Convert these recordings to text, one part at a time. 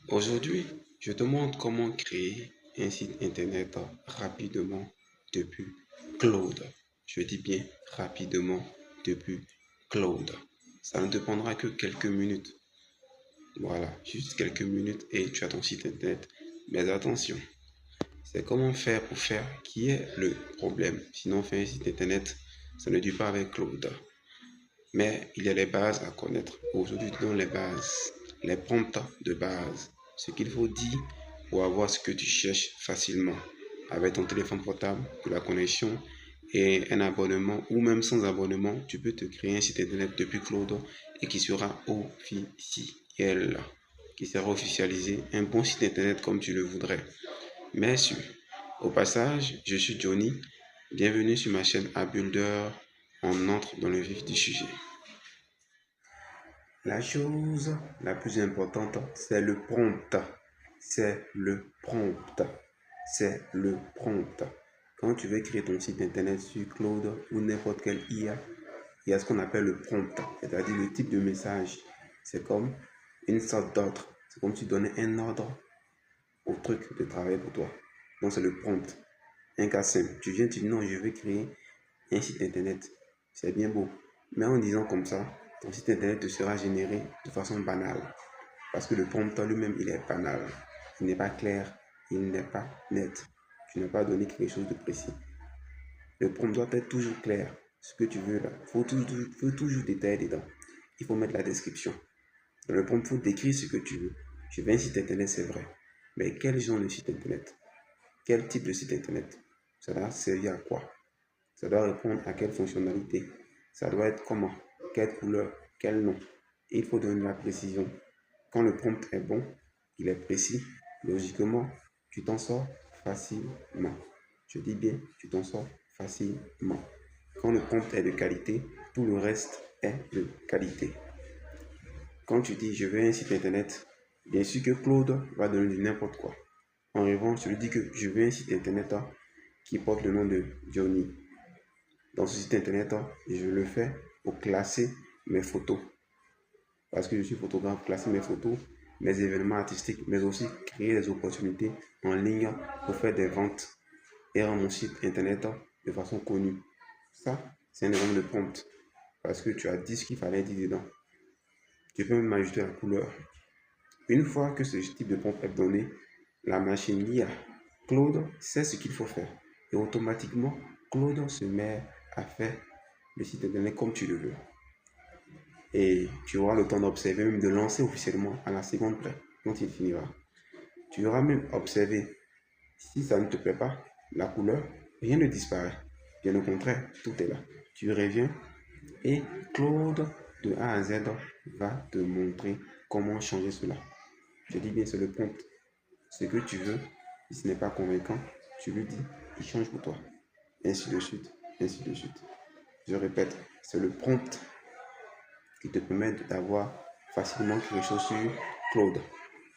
Aujourd'hui, je te montre comment créer un site internet rapidement depuis Claude. Je dis bien rapidement depuis Claude. Ça ne te prendra que quelques minutes. Voilà, juste quelques minutes et tu as ton site internet. Mais attention, c'est comment faire pour faire qui est le problème. Sinon, faire un site internet, ça ne dure pas avec Claude. Mais il y a les bases à connaître. Aujourd'hui, je te donne les bases, les prompts de base, ce qu'il faut dire pour avoir ce que tu cherches facilement. Avec ton téléphone portable, de la connexion et un abonnement ou même sans abonnement, tu peux te créer un site internet depuis Cloud et qui sera officiel, qui sera officialisé, un bon site internet comme tu le voudrais. Merci. Au passage, je suis Johnny. Bienvenue sur ma chaîne Abuilder. On entre dans le vif du sujet. La chose la plus importante, c'est le prompt. C'est le prompt. C'est le prompt. Quand tu veux créer ton site internet sur Claude ou n'importe quel IA, il y a ce qu'on appelle le prompt, c'est-à-dire le type de message. C'est comme une sorte d'ordre. C'est comme si tu donnais un ordre au truc de travail pour toi. Donc c'est le prompt. Un cas simple. Tu viens, tu dis non, je veux créer un site internet. C'est bien beau. Mais en disant comme ça, ton site internet te sera généré de façon banale. Parce que le prompt lui-même, il est banal. Il n'est pas clair. Il n'est pas net. Tu n'as pas donné quelque chose de précis. Le prompt doit être toujours clair. Ce que tu veux là. Faut toujours détailler dedans. Il faut mettre la description. Dans le prompt, il faut décrire ce que tu veux. Je veux un site internet, c'est vrai. Mais quel genre de site internet? Quel type de site internet? Ça doit servir à quoi? Ça doit répondre à quelle fonctionnalité? Ça doit être comment? Quelle couleur? Quel nom? Et il faut donner la précision. Quand le prompt est bon, il est précis, logiquement, tu t'en sors facilement. Je dis bien, tu t'en sors facilement. Quand le prompt est de qualité, tout le reste est de qualité. Quand tu dis je veux un site internet, bien sûr que Claude va donner n'importe quoi. En revanche, je lui dis que je veux un site internet qui porte le nom de Johnny. Dans ce site internet, je le fais pour classer mes photos. Parce que je suis photographe, classer mes photos, mes événements artistiques, mais aussi créer des opportunités en ligne pour faire des ventes et rendre mon site internet de façon connue. Ça, c'est un exemple de prompt. Parce que tu as dit ce qu'il fallait dire dedans. Tu peux même ajouter la couleur. Une fois que ce type de prompt est donné, la machine l'IA, Claude sait ce qu'il faut faire. Et automatiquement, Claude se met à faire le site internet comme tu le veux. Et tu auras le temps d'observer, même de lancer officiellement à la seconde près, quand il finira. Tu auras même observé, si ça ne te plaît pas, la couleur, rien ne disparaît. Bien au contraire, tout est là. Tu reviens et Claude de A à Z va te montrer comment changer cela. Je dis bien, c'est le prompt. Ce que tu veux, si ce n'est pas convaincant, tu lui dis, il change pour toi. Ainsi de suite, ainsi de suite. Je répète, c'est le prompt qui te permet d'avoir facilement quelque chose sur Claude.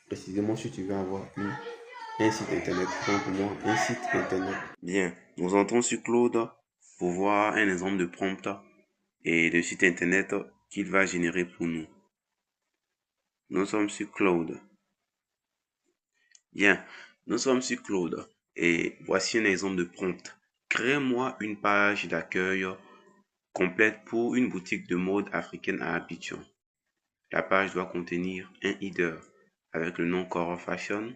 Précisément si tu veux avoir un site internet. Donc pour moi, un site internet. Bien, nous entrons sur Claude pour voir un exemple de prompt et de site internet qu'il va générer pour nous. Nous sommes sur Claude. Bien, nous sommes sur Claude et voici un exemple de prompt. Crée-moi une page d'accueil complète pour une boutique de mode africaine à Abidjan. La page doit contenir un header avec le nom Core Fashion,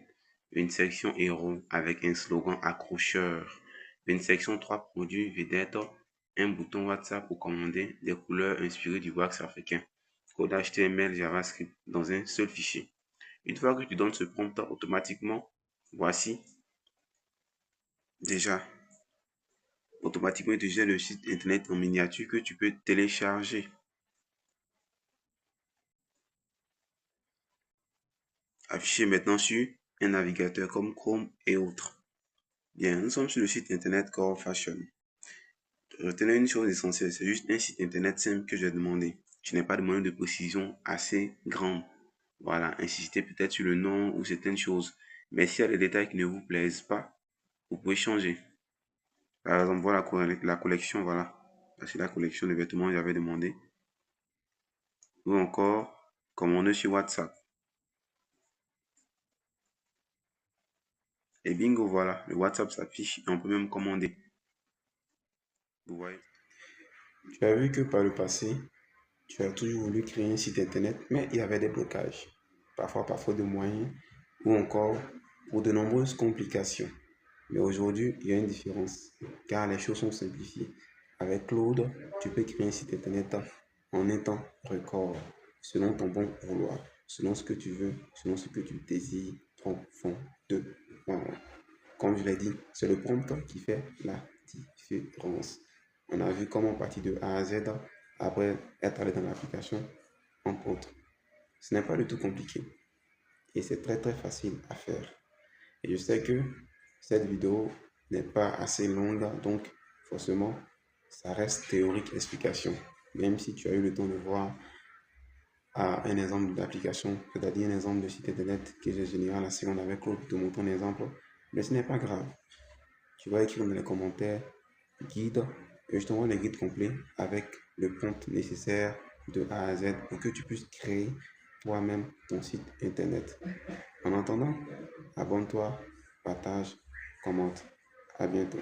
une section héros avec un slogan accrocheur, une section 3 produits vedettes, un bouton WhatsApp pour commander, des couleurs inspirées du wax africain, code HTML JavaScript dans un seul fichier. Une fois que tu donnes ce prompt, automatiquement, voici déjà, automatiquement, il te gère le site internet en miniature que tu peux télécharger. Affiché maintenant sur un navigateur comme Chrome et autres. Bien, nous sommes sur le site internet Core Fashion. Retenez une chose essentielle, c'est juste un site internet simple que j'ai demandé. Je n'ai pas demandé de précision assez grande. Voilà, insister peut-être sur le nom ou certaines choses. Mais s'il y a des détails qui ne vous plaisent pas, vous pouvez changer. Par exemple, voilà la collection, voilà. C'est la collection de vêtements que j'avais demandé. Ou encore, comme on est sur WhatsApp. Et bingo, voilà, le WhatsApp s'affiche et on peut même commander. Vous voyez. Tu as vu que par le passé, tu as toujours voulu créer un site internet, mais il y avait des blocages, parfois par faute de moyens ou encore pour de nombreuses complications. Mais aujourd'hui, il y a une différence, car les choses sont simplifiées. Avec Claude, tu peux créer un site internet en un temps record, selon ton bon vouloir, selon ce que tu veux, selon ce que tu désires profondément. Comme je l'ai dit, c'est le prompt qui fait la différence. On a vu comment partir de A à Z après être allé dans l'application, entre autres. Ce n'est pas du tout compliqué et c'est très très facile à faire. Et je sais que cette vidéo n'est pas assez longue, donc forcément, ça reste théorique explication. Même si tu as eu le temps de voir un exemple d'application, c'est-à-dire un exemple de site internet que j'ai généré la seconde avec Claude, de montrer un exemple, mais ce n'est pas grave. Tu vas écrire dans les commentaires guide et je t'envoie le guide complet avec le prompt nécessaire de A à Z pour que tu puisses créer toi-même ton site internet. En attendant, abonne-toi, partage, commente. À bientôt.